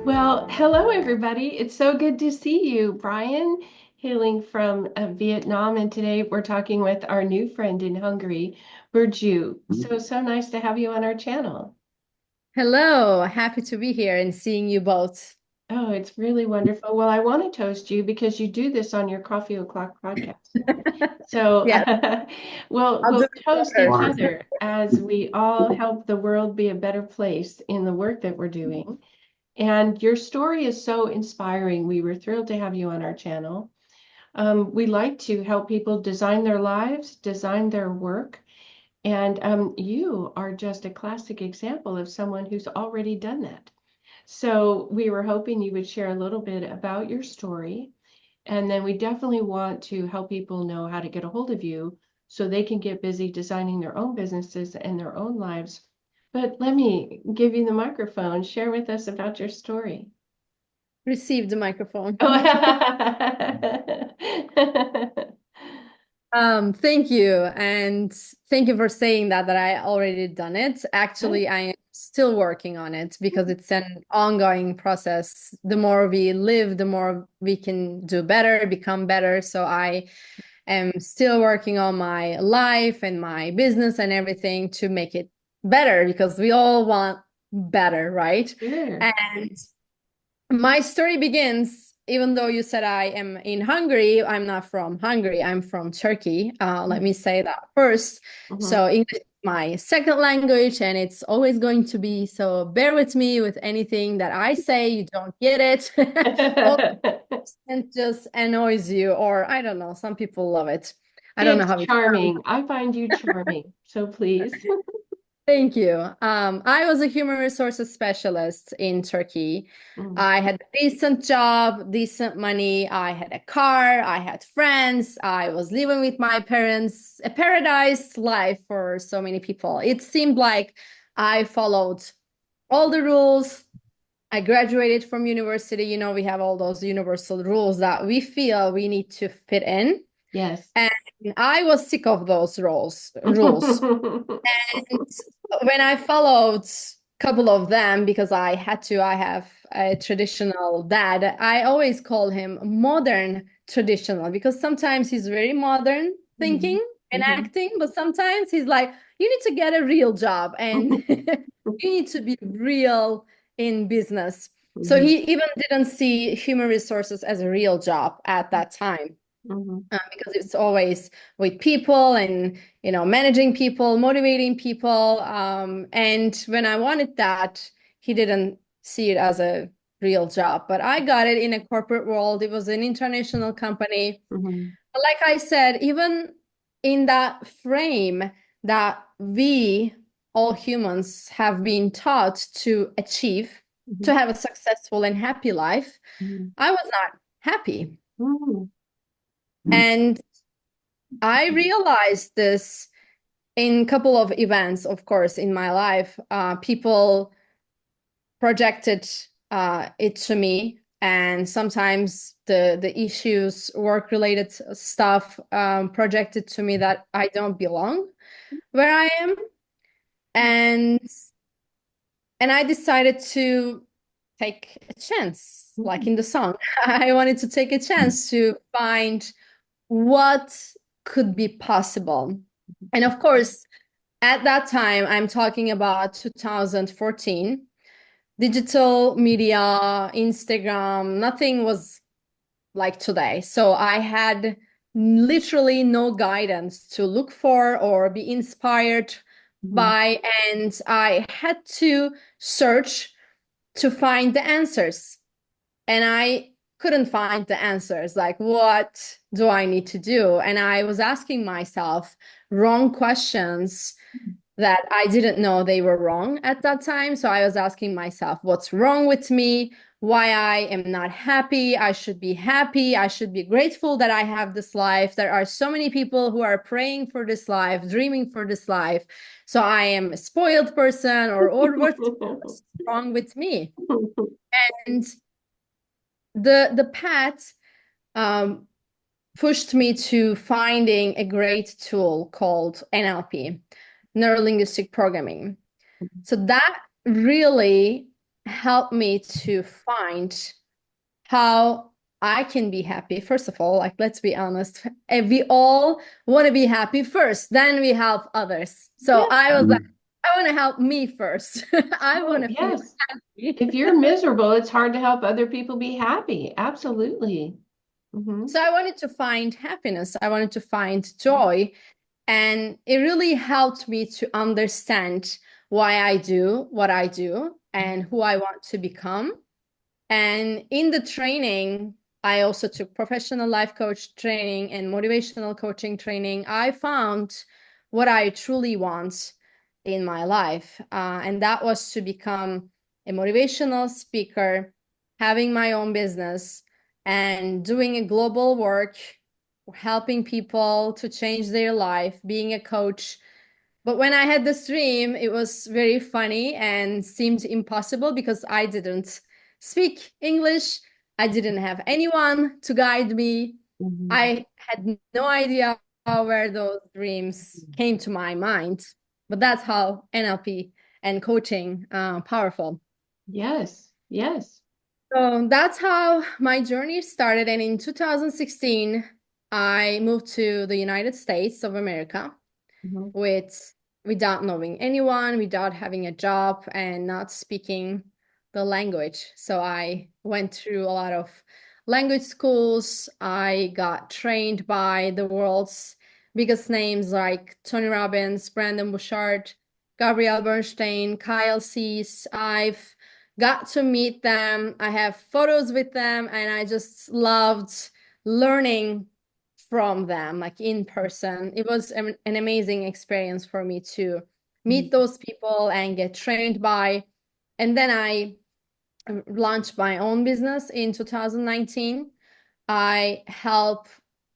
Well, hello everybody. It's so good to see you, Brian, hailing from Vietnam, and today we're talking with our new friend in Hungary, Burcu. So nice to have you on our channel. Hello, happy to be here and seeing you both. Oh, it's really wonderful. Well, I want to toast you because you do this on your Coffee O'Clock podcast. So Yeah, we'll I'll do we'll it toast each better. other as we all help the world be a better place in the work that we're doing. And your story is so inspiring. We were thrilled to have you on our channel. We like to help people design their lives, design their work, and you are just a classic example of someone who's already done that. So we were hoping you would share a little bit about your story, and then we definitely want to help people know how to get a hold of you so they can get busy designing their own businesses and their own lives. But let me give you the microphone. Share with us about your story. Receive the microphone. Oh. Thank you. And thank you for saying that I already done it. Actually, I am still working on it because it's an ongoing process. The more we live, the more we can do better, become better. So I am still working on my life and my business and everything to make it better because we all want better, right? Sure. And my story begins, even though you said I am in Hungary, I'm not from Hungary, I'm from Turkey. Let me say that first. Mhm. So, English is my second language, and it's always going to be. So, bear with me with anything that I say, you don't get it, or it just annoys you, or I don't know, some people love it. I don't know It's how it sounds. charming. I find you charming. So please. Thank you. I was a human resources specialist in Turkey. Mm, I had a decent job, decent money. I had a car. I had friends. I was living with my parents, a paradise life for so many people. It seemed like I followed all the rules. I graduated from university. You know, we have all those universal rules that we feel we need to fit in. yes. And I was sick of those rules. And when I followed a couple of them, because I had to, I have a traditional dad, I always call him modern traditional because sometimes he's very modern Mhm, thinking and mhm, acting, but sometimes he's like, you need to get a real job and mhm, you need to be real in business. So mhm, he even didn't see human resources as a real job at that time mhm. because it's always with people and managing people, motivating people. And when I wanted that, he didn't see it as a real job. But I got it in a corporate world. It was an international company. Mhm, But like I said, even in that frame that we all humans have been taught to achieve, mhm, to have a successful and happy life, mhm, I was not happy. mhm, And I realized this in a couple of events, of course, in my life. People projected it to me, and sometimes the issues, work-related stuff, projected to me that I don't belong where I am, and I decided to take a chance, like mhm, in the song. I wanted to take a chance to find what could be possible. And of course, at that time, I'm talking about 2014, digital media, Instagram, nothing was like today. So I had literally no guidance to look for or be inspired mhm, by, and I had to search to find the answers. And I couldn't find the answers. Like, what do I need to do? And I was asking myself wrong questions that I didn't know they were wrong at that time. So I was asking myself, what's wrong with me? Why I am not happy? I should be happy. I should be grateful that I have this life. There are so many people who are praying for this life, dreaming for this life. So I am a spoiled person, or what's wrong with me? And the path um, pushed me to finding a great tool called NLP, Neuro-Linguistic Programming. So that really helped me to find how I can be happy. First of all, like let's be honest, we all want to be happy first, then we help others. So Yeah. I was like, I want to help me first. I want Oh, to feel yes. happy. If you're miserable, it's hard to help other people be happy. Absolutely. Hmm. So I wanted to find happiness. I wanted to find joy. And it really helped me to understand why I do what I do and who I want to become. And in the training, I also took professional life coach training and motivational coaching training. I found what I truly want in my life. And that was to become a motivational speaker, having my own business, and doing a global work, helping people to change their life, being a coach. But when I had this dream, it was very funny and seemed impossible because I didn't speak English. I didn't have anyone to guide me. Hmm. I had no idea where those dreams came to my mind. But that's how NLP and coaching powerful. Yes. Yes. So that's how my journey started. And in 2016, I moved to the United States of America Hmm. with without knowing anyone, without having a job and not speaking the language. So I went through a lot of language schools. I got trained by the world's biggest names like Tony Robbins, Brandon Bouchard, Gabrielle Bernstein, Kyle Cease. I've got to meet them. I have photos with them, and I just loved learning from them, like in person. It was an amazing experience for me to meet Hmm. those people and get trained by. And then I launched my own business in 2019. I help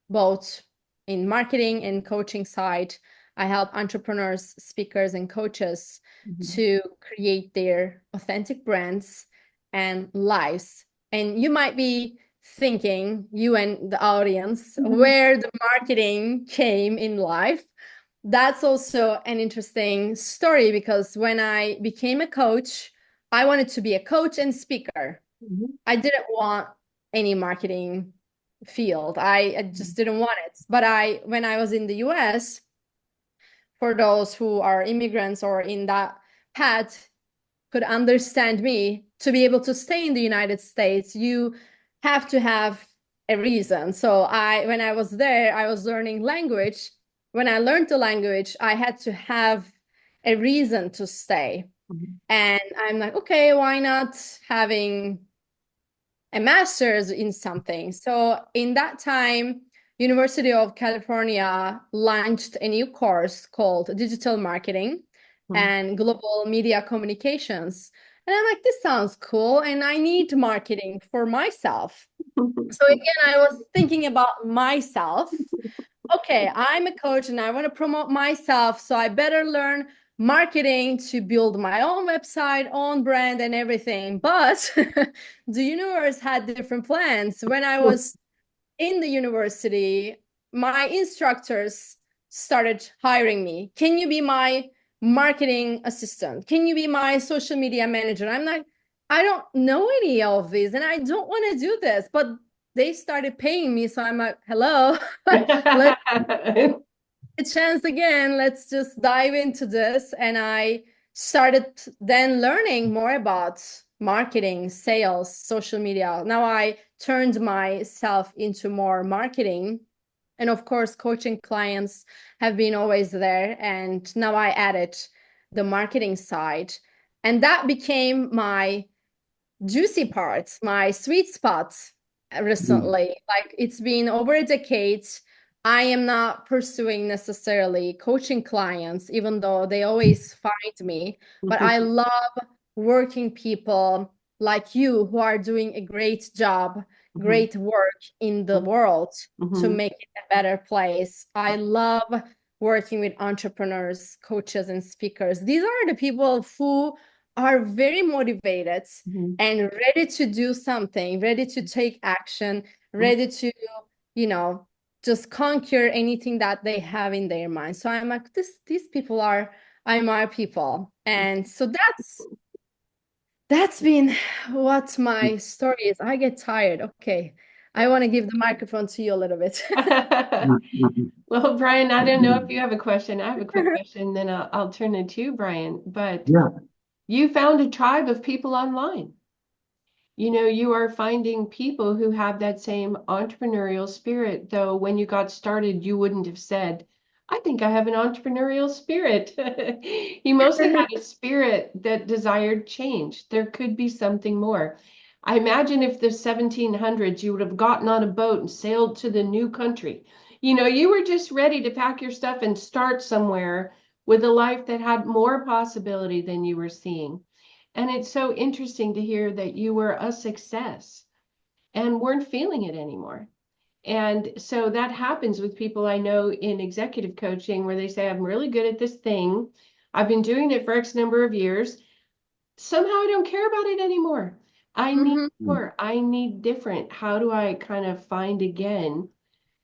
both in marketing and coaching side. I help entrepreneurs, speakers, and coaches Hmm. to create their authentic brands and lives. And you might be thinking, you and the audience, Hmm. where the marketing came in life. That's also an interesting story because when I became a coach, I wanted to be a coach and speaker. Hmm. I didn't want any marketing field. I just didn't want it. But when I was in the US, for those who are immigrants or in that path, could understand me, to be able to stay in the United States, you have to have a reason. So when I was there, I was learning language. When I learned the language, I had to have a reason to stay. And I'm like, okay, why not having a master's in something? So in that time, University of California launched a new course called Digital Marketing and Global Media Communications. And I'm like, this sounds cool, and I need marketing for myself. So again, I was thinking about myself. Okay, I'm a coach and I want to promote myself, so I better learn marketing to build my own website, own brand, and everything. But the universe had different plans. When I was in the university, my instructors started hiring me. Can you be my marketing assistant? Can you be my social media manager? I'm like, I don't know any of these and I don't want to do this. But they started paying me. So I'm like, hello, let's a chance again. Let's just dive into this. And I started then learning more about marketing, sales, social media. Now I turned myself into more marketing. And of course, coaching clients have been always there. And now I added the marketing side. And that became my juicy parts, my sweet spots recently. Like it's been over a decade. I am not pursuing necessarily coaching clients, even though they always find me. But I love working people like you who are doing a great job, great work in the world to make it a better place. I love working with entrepreneurs, coaches, and speakers. These are the people who are very motivated and ready to do something, ready to take action, ready to, you know, just conquer anything that they have in their mind. So I'm like, these people are my people. And so That's been what my story is. I get tired. Okay. I want to give the microphone to you a little bit. Well, Brian, I don't know if you have a question. I have a quick question, then I'll turn it to you, Brian. But Yeah. you found a tribe of people online. You know, you are finding people who have that same entrepreneurial spirit, though when you got started, you wouldn't have said, I think I have an entrepreneurial spirit. You mostly had a spirit that desired change. There could be something more. I imagine if the 1700s, you would have gotten on a boat and sailed to the new country. You know, you were just ready to pack your stuff and start somewhere with a life that had more possibility than you were seeing. And it's so interesting to hear that you were a success and weren't feeling it anymore. And so that happens with people I know in executive coaching where they say, I'm really good at this thing. I've been doing it for X number of years. Somehow I don't care about it anymore. I need Hmm. more. I need different. How do I kind of find again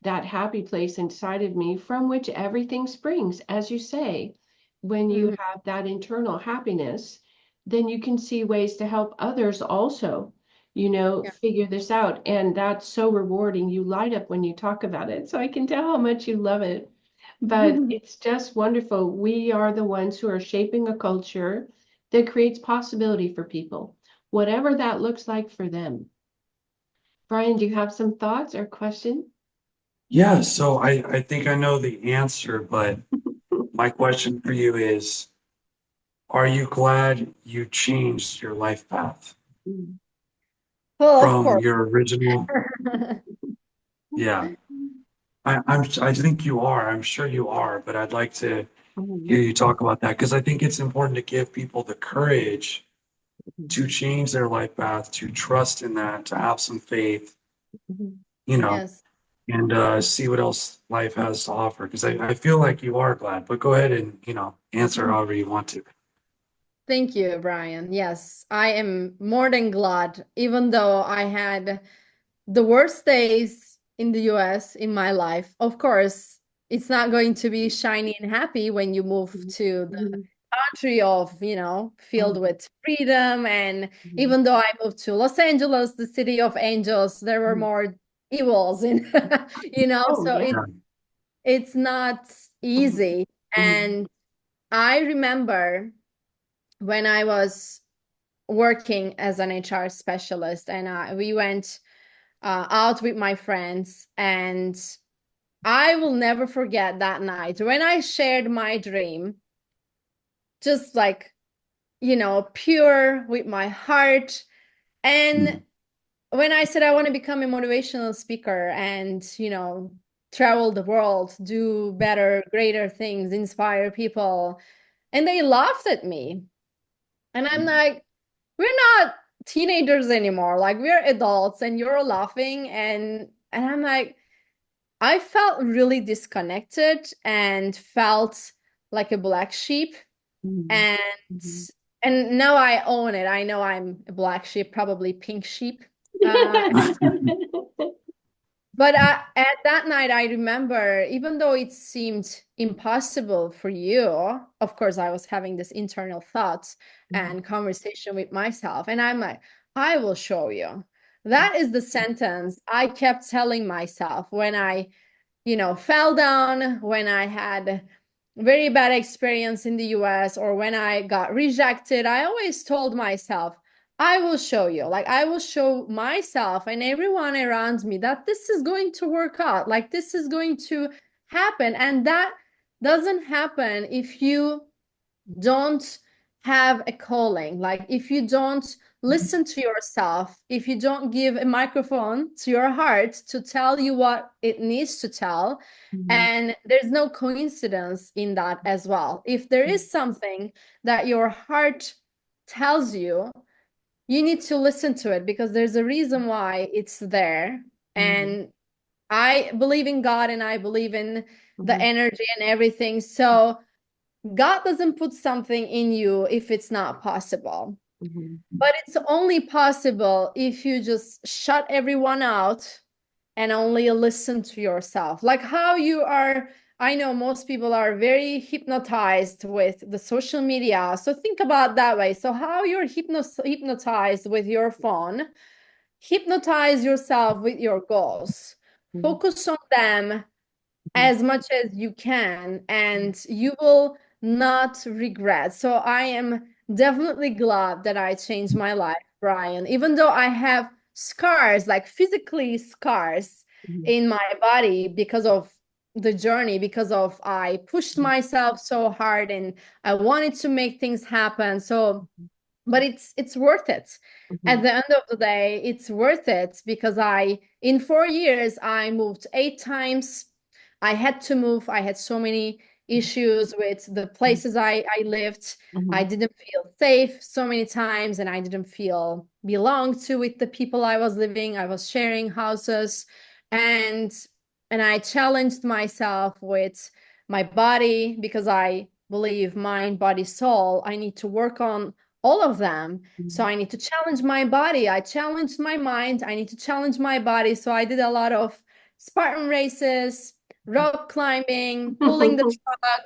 that happy place inside of me from which everything springs? As you say, when you Hmm. have that internal happiness, then you can see ways to help others also, you know, Yeah. figure this out. And that's so rewarding. You light up when you talk about it. So I can tell how much you love it. But it's just wonderful. We are the ones who are shaping a culture that creates possibility for people, whatever that looks like for them. Brian, do you have some thoughts or questions? Yeah, so I think I know the answer, but my question for you is, are you glad you changed your life path Well, of from course. your original? Yeah, I think you are. I'm sure you are, but I'd like to hear Mhm, you talk about that because I think it's important to give people the courage mhm, to change their life path, to trust in that, to have some faith, mhm, you know, Yes. and see what else life has to offer. Because I feel like you are glad, but go ahead and, answer mhm, however you want to. Thank you, Brian. Yes, I am more than glad, even though I had the worst days in the US in my life. Of course, it's not going to be shiny and happy when you move to the mhm, country of, filled mhm, with freedom. And mhm, even though I moved to Los Angeles, the city of angels, there were mhm. more evils in, Oh, so yeah. Yeah. it's not Mhm, easy. mhm, And I remember when I was working as an HR specialist, and we went out with my friends, and I will never forget that night when I shared my dream, just like, pure with my heart. And Mm. when I said I want to become a motivational speaker and, travel the world, do better, greater things, inspire people, and they laughed at me. And I'm like, we're not teenagers anymore. Like we're adults and you're laughing. And I'm like, I felt really disconnected and felt like a black sheep. mhm, And mhm. and now I own it. I know I'm a black sheep, probably pink sheep. Uh, but at that night, I remember, even though it seemed impossible for you, of course, I was having this internal thoughts and conversation with myself. And I'm like, I will show you. That is the sentence I kept telling myself when I fell down, when I had very bad experience in the US or when I got rejected. I always told myself, I will show you. Like I will show myself and everyone around me that this is going to work out. Like this is going to happen. And that doesn't happen if you don't have a calling, like if you don't listen to yourself, if you don't give a microphone to your heart to tell you what it needs to tell. Mhm, And there's no coincidence in that as well. If there is something that your heart tells you, you need to listen to it because there's a reason why it's there. mhm, And I believe in God and I believe in the mhm, energy and everything. So God doesn't put something in you if it's not possible. mhm, But it's only possible if you just shut everyone out and only listen to yourself. Like how you are, I know most people are very hypnotized with the social media. So think about that way. So how you're hypnotized with your phone, hypnotize yourself with your goals. Mhm. Focus on them as much as you can, and you will not regret. So I am definitely glad that I changed my life, Brian, even though I have scars, like physically scars Mhm. in my body because of the journey, because of I pushed myself so hard and I wanted to make things happen. So but it's worth it. At Mhm. the end of the day, it's worth it because in 4 years, I moved 8 times. I had to move. I had so many issues with the places I lived. I Mhm. didn't feel safe so many times, and I didn't feel belonged to with the people I was living. I was sharing houses, and I challenged myself with my body because I believe mind, body, soul. I need to work on all of them. So I need to challenge my body. I challenged my mind. I need to challenge my body. So I did a lot of Spartan races, rock climbing, pulling the truck,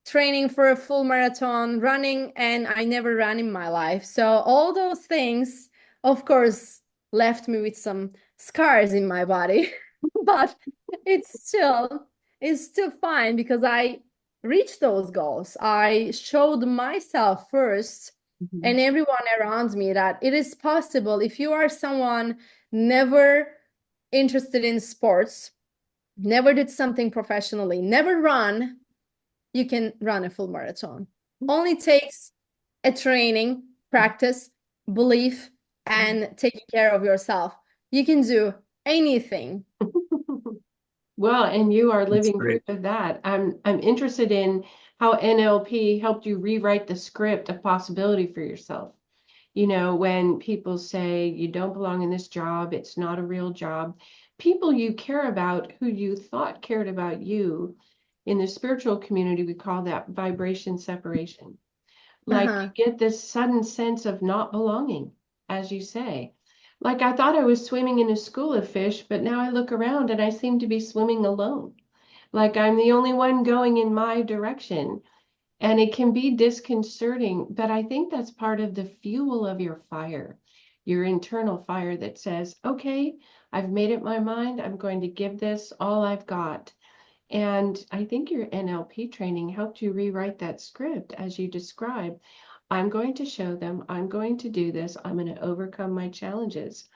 training for a full marathon, running, and I never ran in my life. So all those things, of course, left me with some scars in my body, but it's still it's still fine because I reach those goals. I showed myself first Mhm. and everyone around me that it is possible if you are someone never interested in sports, never did something professionally, never run, you can run a full marathon. Only takes a training, practice, belief, and taking care of yourself. You can do anything. Well, and you are That's living proof great. of that. I'm interested in how NLP helped you rewrite the script of possibility for yourself. You know, when people say you don't belong in this job, it's not a real job, people you care about who you thought cared about you, in the spiritual community, we call that vibration separation. Like Uh-huh. you get this sudden sense of not belonging, as you say. Like I thought I was swimming in a school of fish, but now I look around and I seem to be swimming alone. Like I'm the only one going in my direction. And it can be disconcerting, but I think that's part of the fuel of your fire, your internal fire that says, okay, I've made up my mind. I'm going to give this all I've got. And I think your NLP training helped you rewrite that script as you described. I'm going to show them, I'm going to do this, I'm going to overcome my challenges.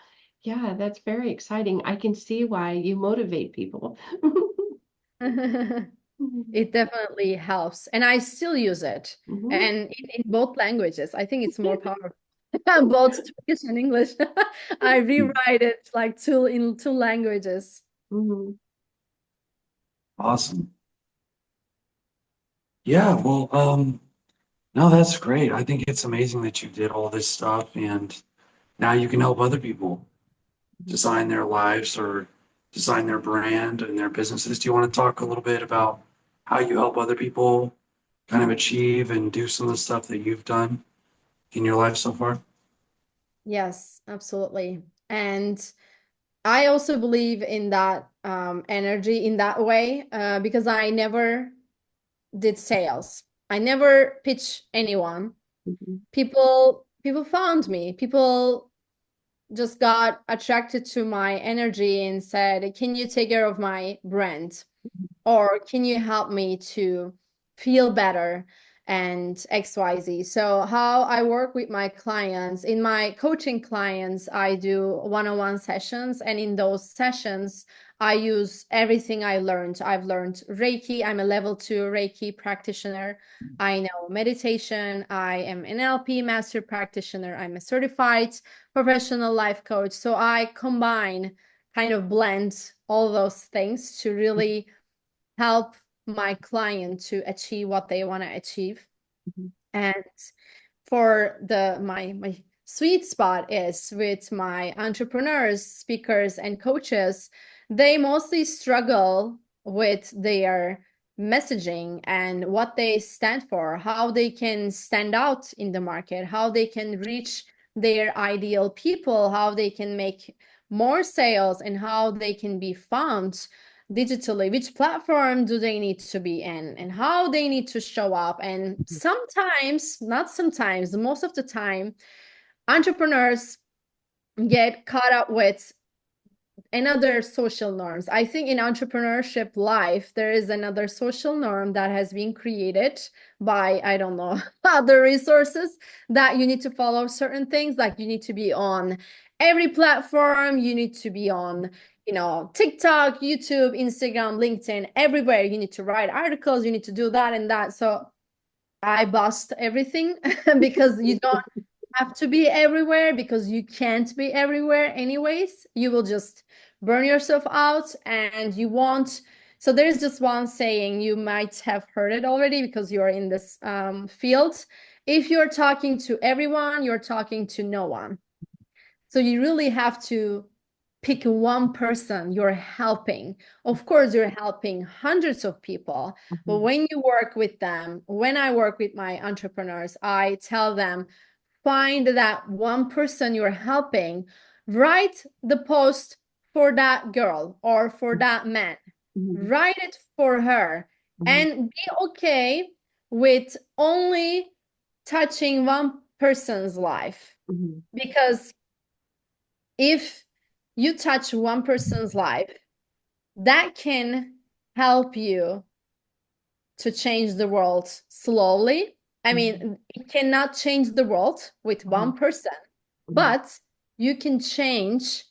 Yeah, that's very exciting. I can see why you motivate people. It definitely helps. And I still use it. Mhm. And in both languages, I think it's more powerful. Both Turkish and English. I rewrite it like in two languages. Mhm. Awesome. Yeah, well, no, that's great. I think it's amazing that you did all this stuff and now you can help other people design their lives or design their brand and their businesses. Do you want to talk a little bit about how you help other people kind of achieve and do some of the stuff that you've done in your life so far? Yes, absolutely. And I also believe in that energy in that way because I never did sales. I never pitched anyone. Mhm. People found me. People just got attracted to my energy and said, "Can you take care of my brand? Or can you help me to feel better?" And XYZ. So, how I work with my clients, in my coaching clients, I do one-on-one sessions. And in those sessions, I use everything I learned. I've learned Reiki. I'm a level 2 Reiki practitioner. I know meditation. I am an NLP master practitioner. I'm a certified professional life coach. So I combine, kind of blend all those things to really help my client to achieve what they want to achieve. Mhm. And for my sweet spot is with my entrepreneurs, speakers, and coaches. They mostly struggle with their messaging and what they stand for, how they can stand out in the market, how they can reach their ideal people, how they can make more sales, and how they can be found. digitally, which platform do they need to be in and how they need to show up. And sometimes, not sometimes, most of the time, entrepreneurs get caught up with another social norms. I think in entrepreneurship life, there is another social norm that has been created by, I don't know, other resources, that you need to follow certain things, like you need to be on every platform, you need to be on, TikTok, YouTube, Instagram, LinkedIn, everywhere. You need to write articles, you need to do that and that. So I bust everything because you don't have to be everywhere, because you can't be everywhere anyways. You will just burn yourself out and you won't. So there's just one saying, you might have heard it already because you're in this field. If you're talking to everyone, you're talking to no one. So you really have to pick one person you're helping. Of course, you're helping hundreds of people, but when you work with them, when I work with my entrepreneurs, I tell them, find that one person you're helping, write the post for that girl or for that man, write it for her, and be okay with only touching one person's life. Because if you touch one person's life, that can help you to change the world slowly. I mean, it cannot change the world with one person, but you can change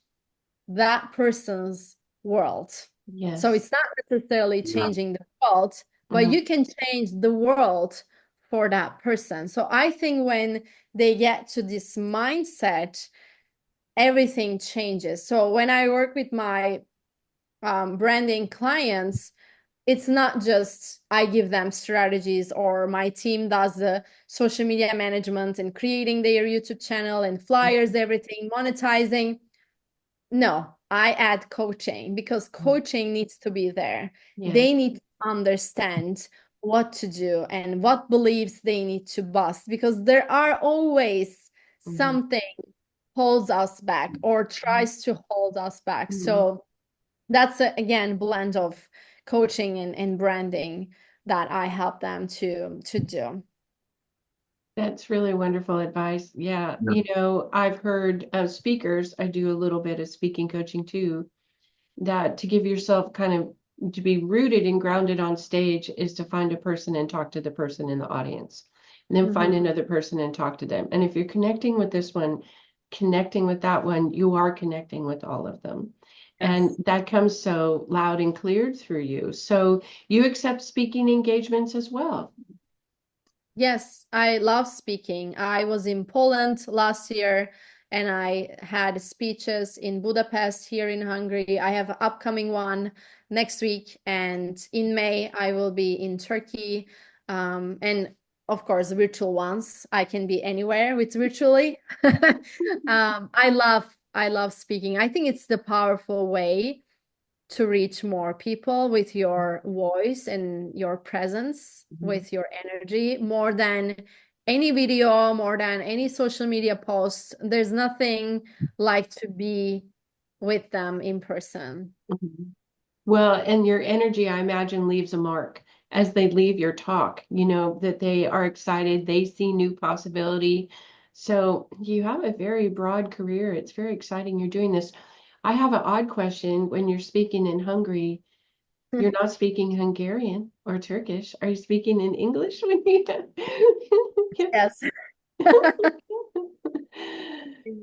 that person's world. Yes. So it's not necessarily changing the world, but you can change the world for that person. So I think when they get to this mindset, everything changes. So when I work with my branding clients, it's not just I give them strategies or my team does the social media management and creating their YouTube channel and flyers, everything, monetizing. No, I add coaching, because coaching needs to be there. Yes. They need to understand what to do and what beliefs they need to bust, because there are always something holds us back or tries to hold us back. So that's again blend of coaching and branding that I help them to do. That's really wonderful advice. Yeah. I've heard of speakers, I do a little bit of speaking coaching too, that to give yourself kind of to be rooted and grounded on stage is to find a person and talk to the person in the audience, and then find another person and talk to them. And if you're connecting with this one, connecting with that one, you are connecting with all of them. And that comes so loud and clear through you. So you accept speaking engagements as well. Yes, I love speaking. I was in Poland last year and I had speeches in Budapest, here in Hungary. I have an upcoming one next week, and in May I will be in Turkey. And of course, virtual ones. I can be anywhere with virtually. I love speaking. I think it's the powerful way to reach more people with your voice and your presence, with your energy, more than any video, more than any social media post. There's nothing like to be with them in person. Well, and your energy, I imagine, leaves a mark as they leave your talk, that they are excited, they see new possibility. So you have a very broad career. It's very exciting you're doing this. I have an odd question. When you're speaking in Hungary, you're not speaking Hungarian or Turkish. Are you speaking in English when you Yes.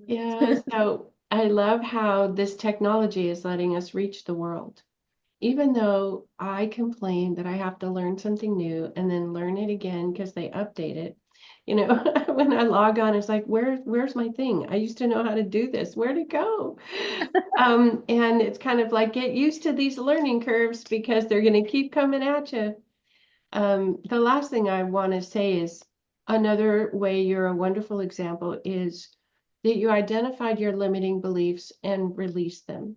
Yeah, so I love how this technology is letting us reach the world. Even though I complain that I have to learn something new and then learn it again because they update it. When I log on, it's like, where's my thing? I used to know how to do this. Where'd it go? And it's kind of like, get used to these learning curves because they're going to keep coming at you. The last thing I want to say is another way you're a wonderful example is that you identified your limiting beliefs and released them.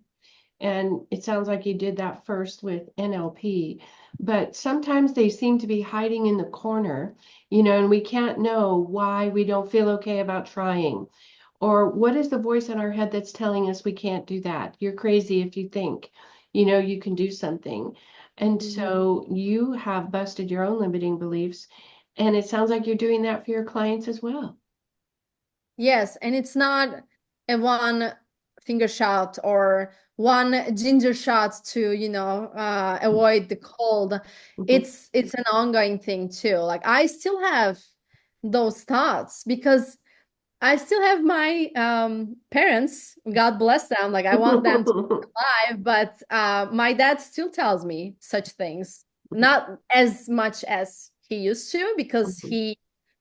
And it sounds like you did that first with NLP, but sometimes they seem to be hiding in the corner, and we can't know why we don't feel okay about trying. Or what is the voice in our head that's telling us we can't do that? You're crazy if you think. you know, you can do something. And so you have busted your own limiting beliefs. And it sounds like you're doing that for your clients as well. Yes, and it's not a one finger shot or one ginger shot to, avoid the cold. Mhm. It's an ongoing thing too. Like I still have those thoughts because I still have my parents, God bless them. Like I want them to be alive, but my dad still tells me such things. Not as much as he used to because he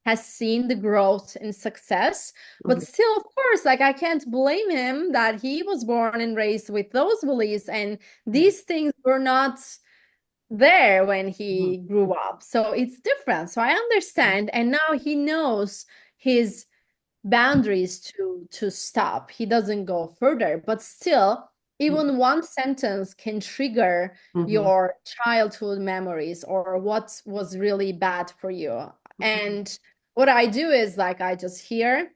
has seen the growth and success, but still, of course, like I can't blame him that he was born and raised with those beliefs and these things were not there when he grew up. So it's different. So I understand. And now he knows his boundaries to stop. He doesn't go further, but still, even one sentence can trigger your childhood memories or what was really bad for you. And what I do is like I just hear,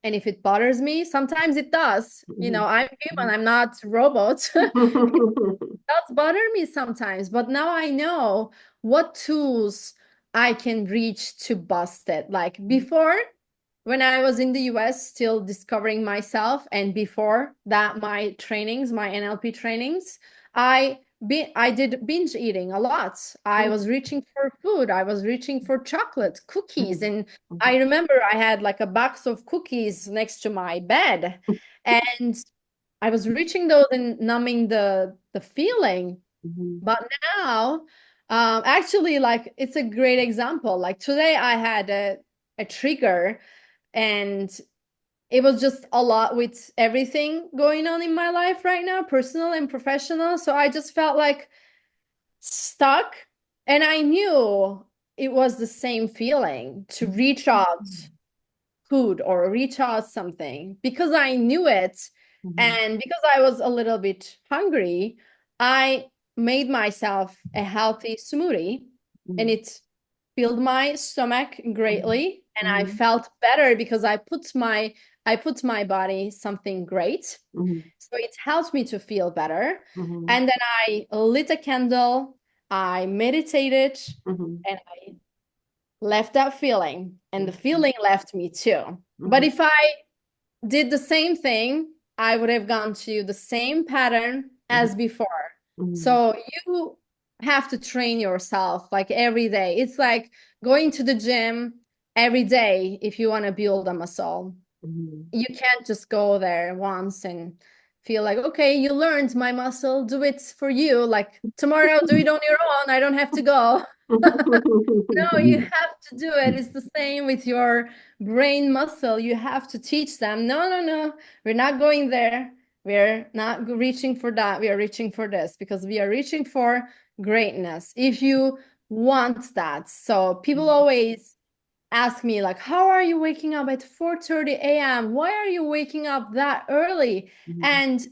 and if it bothers me, sometimes it does. I'm human, I'm not robot. Does bother me sometimes, but now I know what tools I can reach to bust it. Like before, when I was in the US, still discovering myself, and before that, my trainings, my NLP trainings, I did binge eating a lot. I was reaching for food. I was reaching for chocolate, cookies, and I remember I had like a box of cookies next to my bed, and I was reaching those and numbing the feeling. But now, actually, like it's a great example. Like today, I had a trigger, and it was just a lot with everything going on in my life right now, personal and professional. So I just felt like stuck, and I knew it was the same feeling to reach out food or reach out something because I knew it. And because I was a little bit hungry, I made myself a healthy smoothie and it filled my stomach greatly. And I felt better because I put my body something great. So it helped me to feel better. And then I lit a candle, I meditated, and I left that feeling, and the feeling left me too. But if I did the same thing, I would have gone to the same pattern as before. So you have to train yourself like every day. It's like going to the gym every day if you want to build a muscle. You can't just go there once and feel like, okay, you learned my muscle, do it for you. Like tomorrow, do it on your own. I don't have to go. No, you have to do it. It's the same with your brain muscle. You have to teach them, no, no, no, we're not going there. We're not reaching for that. We are reaching for this because we are reaching for greatness. If you want that. So people always ask me like, how are you waking up at 4:30 a.m.? Why are you waking up that early? And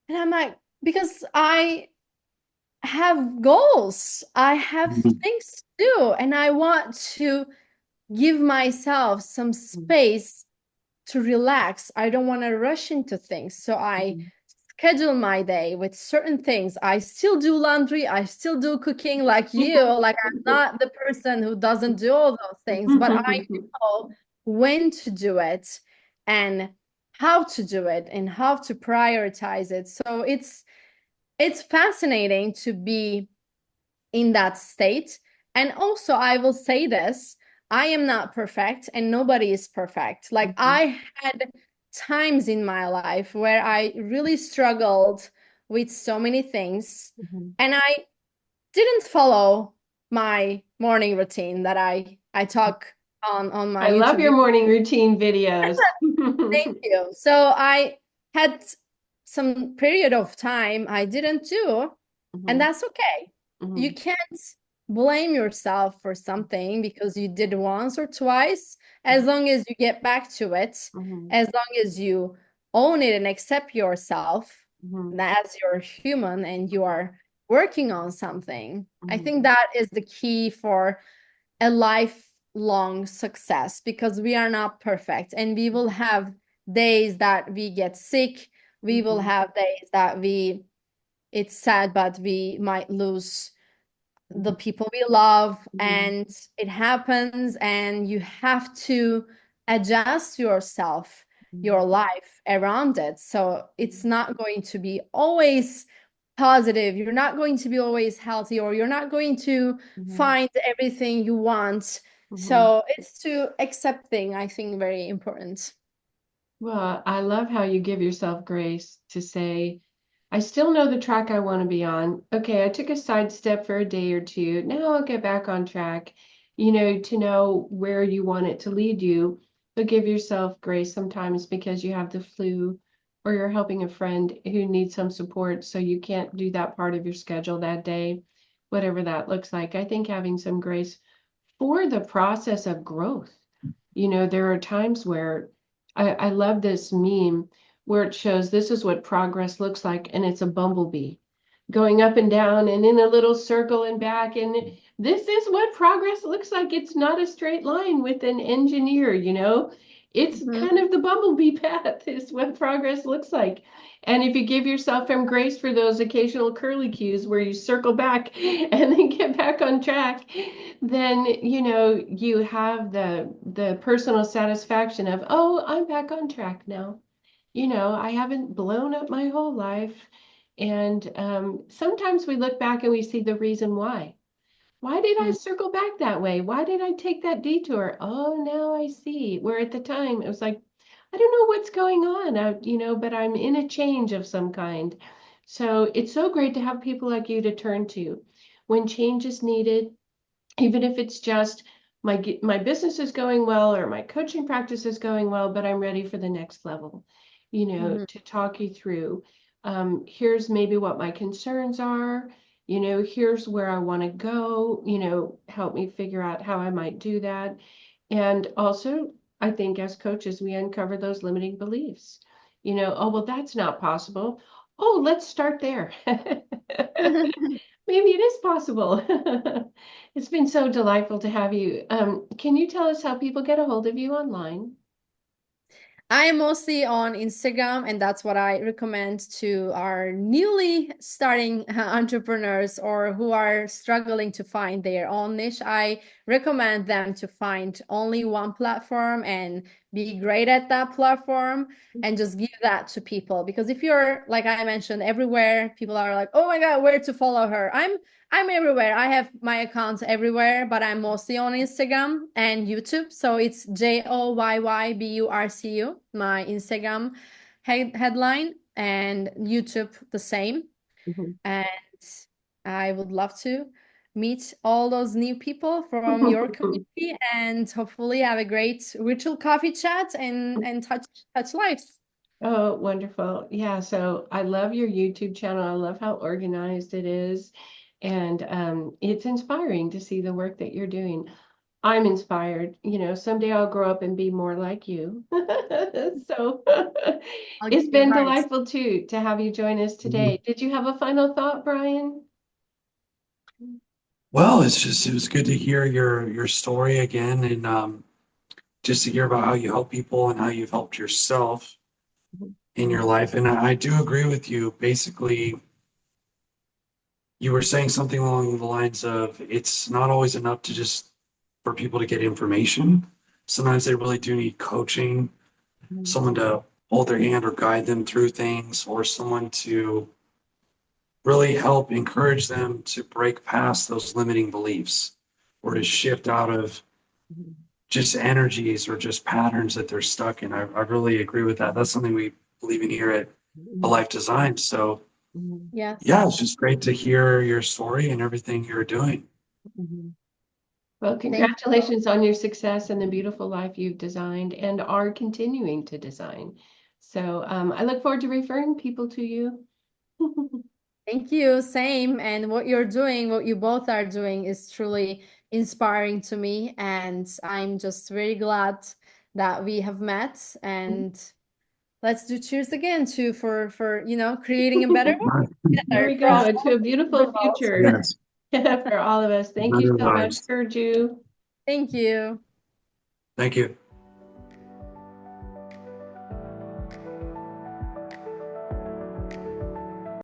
I'm like, because I have goals. I have things to do, and I want to give myself some space to relax. I don't want to rush into things. So I schedule my day with certain things. I still do laundry. I still do cooking like you. Like I'm not the person who doesn't do all those things, but I know when to do it and how to do it and how to prioritize it. So it's fascinating to be in that state. And also, I will say this, I am not perfect and nobody is perfect. Like I had times in my life where I really struggled with so many things and I didn't follow my morning routine that I talk on my I love YouTube your video. morning routine videos. Thank you. So I had some period of time I didn't do, and that's okay. You can't blame yourself for something because you did once or twice, as long as you get back to it, as long as you own it and accept yourself as you're human and you are working on something. I think that is the key for a lifelong success because we are not perfect and we will have days that we get sick. We will have days that we it's sad, but we might lose the people we love, and it happens, and you have to adjust yourself, your life around it. So it's not going to be always positive. You're not going to be always healthy, or you're not going to find everything you want. So it's to accepting, I think, very important. Well, I love how you give yourself grace to say, I still know the track I want to be on. Okay, I took a sidestep for a day or two. Now I'll get back on track, to know where you want it to lead you. But give yourself grace sometimes because you have the flu or you're helping a friend who needs some support, so you can't do that part of your schedule that day, whatever that looks like. I think having some grace for the process of growth. There are times where I love this meme where it shows this is what progress looks like, and it's a bumblebee going up and down and in a little circle and back. And this is what progress looks like. It's not a straight line with an engineer. It's kind of the bumblebee path is what progress looks like. And if you give yourself some grace for those occasional curly cues where you circle back and then get back on track, then you have the personal satisfaction of, oh, I'm back on track now. I haven't blown up my whole life. And sometimes we look back and we see the reason why. Why did I circle back that way? Why did I take that detour? Oh, now I see. Where at the time it was like, I don't know what's going on, but I'm in a change of some kind. So it's so great to have people like you to turn to when change is needed, even if it's just my business is going well or my coaching practice is going well, but I'm ready for the next level, to talk you through. Here's maybe what my concerns are, here's where I want to go, help me figure out how I might do that. And also, I think as coaches, we uncover those limiting beliefs. Oh, well, that's not possible. Oh, let's start there. Maybe it is possible. It's been so delightful to have you. Can you tell us how people get a hold of you online? I am mostly on Instagram, and that's what I recommend to our newly starting entrepreneurs or who are struggling to find their own niche. I recommend them to find only one platform and be great at that platform and just give that to people. Because if you're, like I mentioned, everywhere, people are like, "Oh my God, where to follow her?" I'm everywhere. I have my accounts everywhere, but I'm mostly on Instagram and YouTube. So it's JoyYBurcu, my Instagram headline, and YouTube the same. Mhm. And I would love to meet all those new people from your community and hopefully have a great virtual coffee chat and touch lives. Oh, wonderful. Yeah, so I love your YouTube channel. I love how organized it is. And it's inspiring to see the work that you're doing. I'm inspired. Someday I'll grow up and be more like you. So I'll give it's you been hearts. delightful too to have you join us today. Did you have a final thought, Brian? Well, it was good to hear your story again, and just to hear about how you help people and how you've helped yourself in your life. And I do agree with you. Basically, you were saying something along the lines of it's not always enough to just for people to get information. Sometimes they really do need coaching, someone to hold their hand or guide them through things, or someone to really help encourage them to break past those limiting beliefs or to shift out of just energies or just patterns that they're stuck in. I really agree with that. That's something we believe in here at A Life Design. So Yes. yeah, it's just great to hear your story and everything you're doing. Well, Thank congratulations on your success and the beautiful life you've designed and are continuing to design. So I look forward to referring people to you. Thank you. Same. And what you're doing, what you both are doing is truly inspiring to me. And I'm just very glad that we have met. And let's do cheers again to for creating a better world There together we for all go, to a the beautiful world. future Yes, for all of us. Thank you better so much, lives. Burcu. Thank you. Thank you.